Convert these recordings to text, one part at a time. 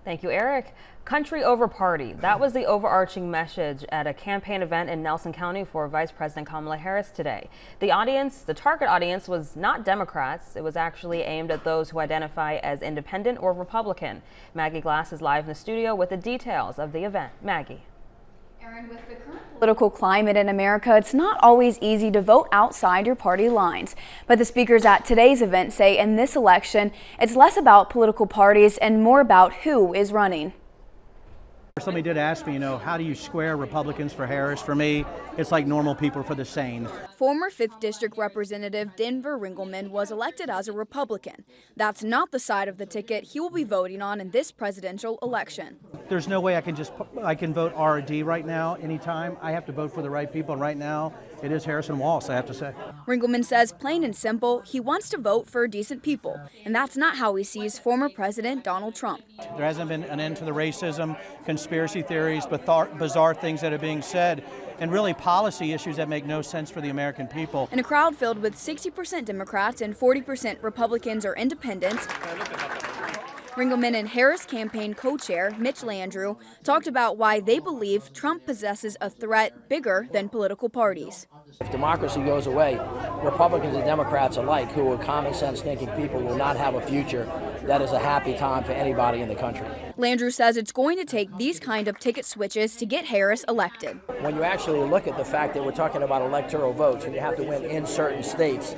Thank you, Eric. Country over party. That was the overarching message at a campaign event in Nelson County for Vice President Kamala Harris today. The target audience was not Democrats. It was actually aimed at those who identify as independent or Republican. Maggie Glass is live in the studio with the details of the event. Maggie. With the current political climate in America, it's not always easy to vote outside your party lines. But the speakers at today's event say in this election, it's less about political parties and more about who is running. Somebody did ask me, how do you square Republicans for Harris? For me, it's like normal people for the sane. Former 5th District Representative Denver Ringelman was elected as a Republican. That's not the side of the ticket he will be voting on in this presidential election. There's no way I can vote R or D right now, anytime. I have to vote for the right people, and right now it is Harris and Walsh, I have to say. Ringelman says plain and simple, he wants to vote for decent people, and that's not how he sees former President Donald Trump. There hasn't been an end to the racism, conspiracy theories, bizarre things that are being said, and really policy issues that make no sense for the American people. In a crowd filled with 60% Democrats and 40% Republicans or independents, Ringelman and Harris campaign co-chair Mitch Landrieu talked about why they believe Trump possesses a threat bigger than political parties. If democracy goes away, Republicans and Democrats alike, who are common sense thinking people, will not have a future that is a happy time for anybody in the country. Landrieu says it's going to take these kind of ticket switches to get Harris elected. When you actually look at the fact that we're talking about electoral votes and you have to win in certain states,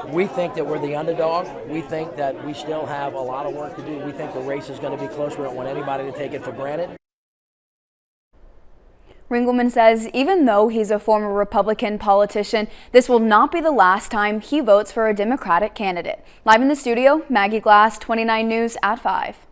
we think that we're the underdog. We think that we still have a lot of work to do. We think the race is going to be close. We don't want anybody to take it for granted. Ringelman says even though he's a former Republican politician, this will not be the last time he votes for a Democratic candidate. Live in the studio, Maggie Glass, 29 News at 5.